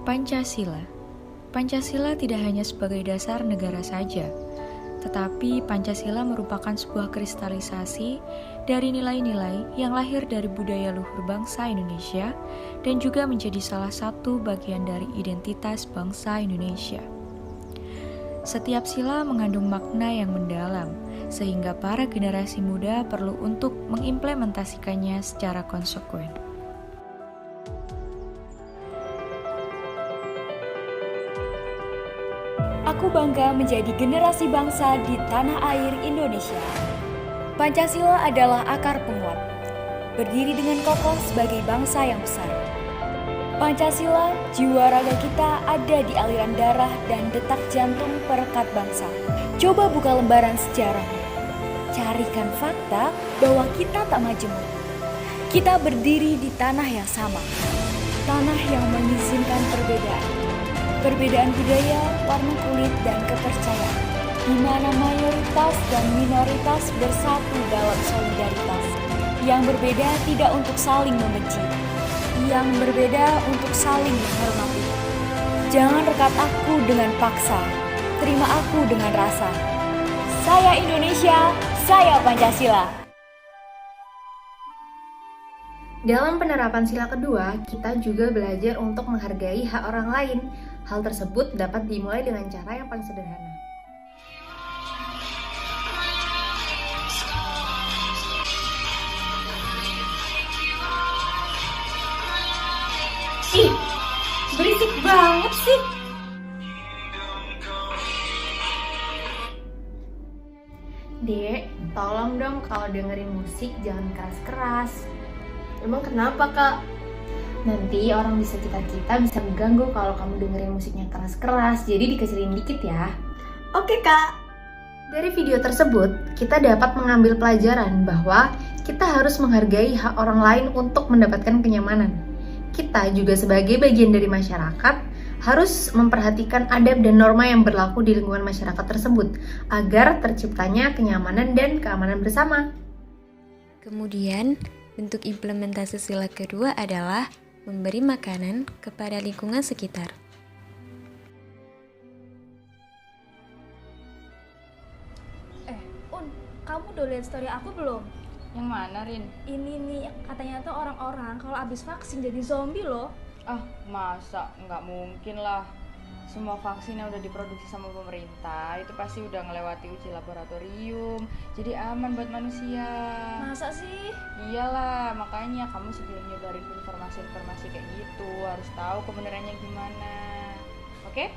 Pancasila. Pancasila tidak hanya sebagai dasar negara saja, tetapi Pancasila merupakan sebuah kristalisasi dari nilai-nilai yang lahir dari budaya luhur bangsa Indonesia dan juga menjadi salah satu bagian dari identitas bangsa Indonesia. Setiap sila mengandung makna yang mendalam, sehingga para generasi muda perlu untuk mengimplementasikannya secara konsekuen. Aku bangga menjadi generasi bangsa di tanah air Indonesia. Pancasila adalah akar penguat, berdiri dengan kokoh sebagai bangsa yang besar. Pancasila, jiwa raga kita ada di aliran darah dan detak jantung perekat bangsa. Coba buka lembaran sejarahnya. Carikan fakta bahwa kita tak majemuk. Kita berdiri di tanah yang sama. Tanah yang mengizinkan perbedaan. Perbedaan budaya, warna kulit, dan kepercayaan, di mana mayoritas dan minoritas bersatu dalam solidaritas. Yang berbeda tidak untuk saling membenci, yang berbeda untuk saling menghormati. Jangan rekat aku dengan paksa, terima aku dengan rasa. Saya Indonesia, saya Pancasila. Dalam penerapan sila kedua, kita juga belajar untuk menghargai hak orang lain. Hal tersebut dapat dimulai dengan cara yang paling sederhana. Ih, berisik banget sih. Dek, tolong dong kalau dengerin musik jangan keras-keras. Emang kenapa, Kak? Nanti orang di sekitar kita bisa mengganggu kalau kamu dengerin musiknya keras-keras, jadi dikecilin dikit ya. Oke, Kak. Dari video tersebut, kita dapat mengambil pelajaran bahwa kita harus menghargai hak orang lain untuk mendapatkan kenyamanan. Kita juga sebagai bagian dari masyarakat harus memperhatikan adab dan norma yang berlaku di lingkungan masyarakat tersebut agar terciptanya kenyamanan dan keamanan bersama. Kemudian, bentuk implementasi sila kedua adalah memberi makanan kepada lingkungan sekitar. Kamu udah lihat story aku belum? Yang mana, Rin? Ini nih, katanya tuh orang-orang kalau abis vaksin jadi zombie loh. Ah, masa? Nggak mungkin lah. Semua vaksin yang udah diproduksi sama pemerintah itu pasti udah ngelewati uji laboratorium, jadi aman buat manusia. Masa sih? Iyalah, makanya kamu sebelum nyebarin informasi-informasi kayak gitu harus tahu kebenarannya gimana. Oke?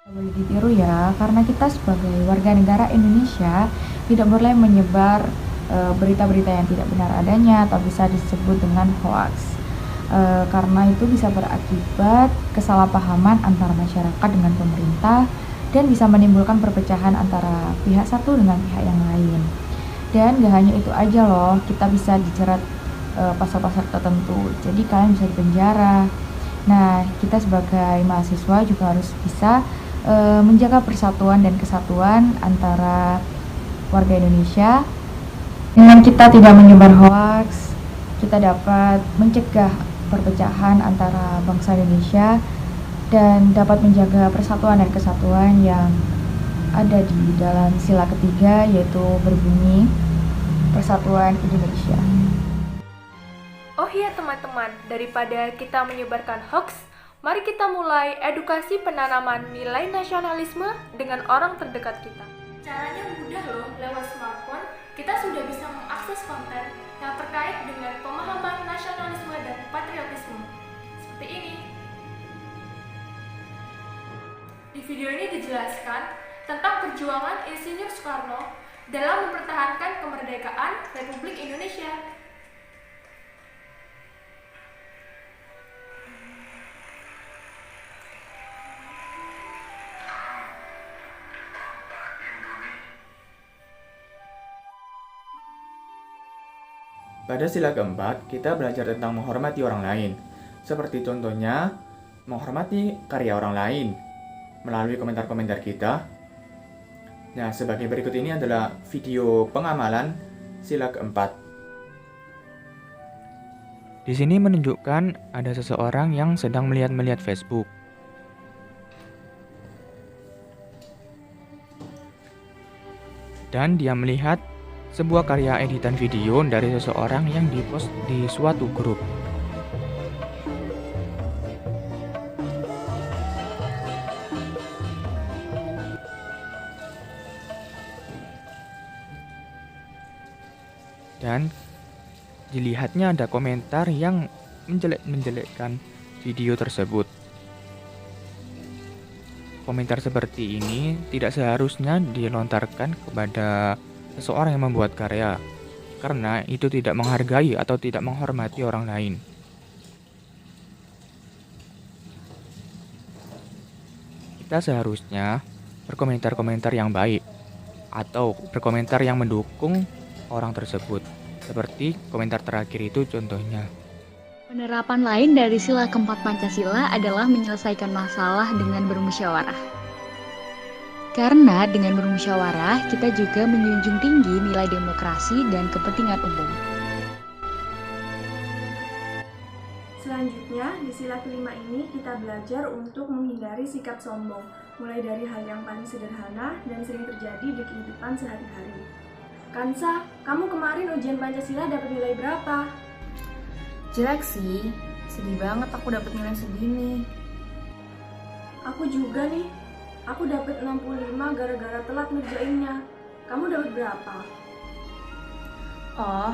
Tidak boleh ditiru ya, karena kita sebagai warga negara Indonesia tidak boleh menyebar berita-berita yang tidak benar adanya atau bisa disebut dengan hoax. Karena itu bisa berakibat kesalahpahaman antara masyarakat dengan pemerintah dan bisa menimbulkan perpecahan antara pihak satu dengan pihak yang lain. Dan gak hanya itu aja loh, kita bisa dijerat pasal-pasal tertentu, jadi kalian bisa dipenjara. Nah, kita sebagai mahasiswa juga harus bisa menjaga persatuan dan kesatuan antara warga Indonesia. Dengan kita tidak menyebar hoax, kita dapat mencegah perpecahan antara bangsa Indonesia dan dapat menjaga persatuan dan kesatuan yang ada di dalam sila ketiga, yaitu berbunyi Persatuan Indonesia. Oh iya teman-teman, daripada kita menyebarkan hoax, mari kita mulai edukasi penanaman nilai nasionalisme dengan orang terdekat kita. Caranya mudah loh, lewat smartphone kita sudah bisa mengakses konten yang terkait dengan pemahaman nasionalisme dan patriotisme. Seperti ini. Di video ini dijelaskan tentang perjuangan Insinyur Soekarno dalam mempertahankan kemerdekaan Republik Indonesia. Pada sila keempat, kita belajar tentang menghormati orang lain, seperti contohnya menghormati karya orang lain melalui komentar-komentar kita. Nah, sebagai berikut ini adalah video pengamalan sila keempat. Di sini menunjukkan ada seseorang yang sedang melihat Facebook. Dan dia melihat sebuah karya editan video dari seseorang yang dipost di suatu grup. Dan dilihatnya ada komentar yang menjelek-menjelekkan video tersebut. Komentar seperti ini tidak seharusnya dilontarkan kepada seseorang yang membuat karya, karena itu tidak menghargai atau tidak menghormati orang lain. Kita seharusnya berkomentar-komentar yang baik atau berkomentar yang mendukung orang tersebut. Seperti komentar terakhir itu contohnya. Penerapan lain dari sila keempat Pancasila adalah menyelesaikan masalah dengan bermusyawarah. Karena dengan bermusyawarah, kita juga menjunjung tinggi nilai demokrasi dan kepentingan umum. Selanjutnya, di sila kelima ini kita belajar untuk menghindari sikap sombong, mulai dari hal yang paling sederhana dan sering terjadi di kehidupan sehari-hari. Kansa, kamu kemarin ujian Pancasila dapat nilai berapa? Jelek sih, sedih banget aku dapat nilai segini. Aku juga nih, aku dapat 65 gara-gara telat ngerjainnya. Kamu dapat berapa? Oh,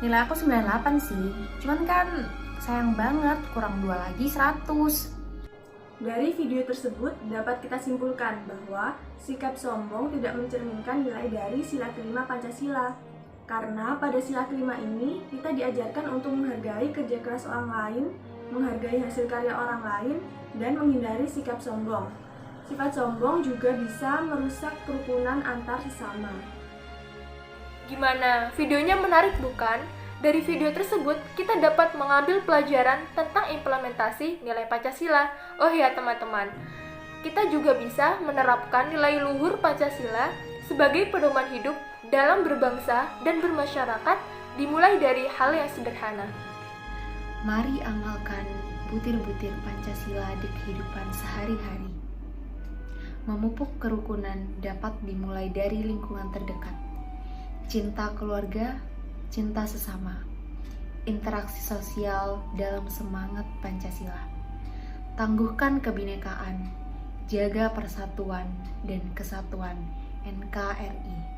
nilai aku 98 sih. Cuman kan sayang banget, kurang 2 lagi 100. Dari video tersebut dapat kita simpulkan bahwa sikap sombong tidak mencerminkan nilai dari sila kelima Pancasila. Karena pada sila kelima ini kita diajarkan untuk menghargai kerja keras orang lain, menghargai hasil karya orang lain, dan menghindari sikap sombong. Sifat sombong juga bisa merusak kerukunan antar sesama. Gimana? Videonya menarik bukan? Dari video tersebut, kita dapat mengambil pelajaran tentang implementasi nilai Pancasila. Oh ya teman-teman, kita juga bisa menerapkan nilai luhur Pancasila sebagai pedoman hidup dalam berbangsa dan bermasyarakat, dimulai dari hal yang sederhana. Mari amalkan butir-butir Pancasila di kehidupan sehari-hari. Memupuk kerukunan dapat dimulai dari lingkungan terdekat. Cinta keluarga, cinta sesama, interaksi sosial dalam semangat Pancasila. Tangguhkan kebinekaan, jaga persatuan dan kesatuan NKRI.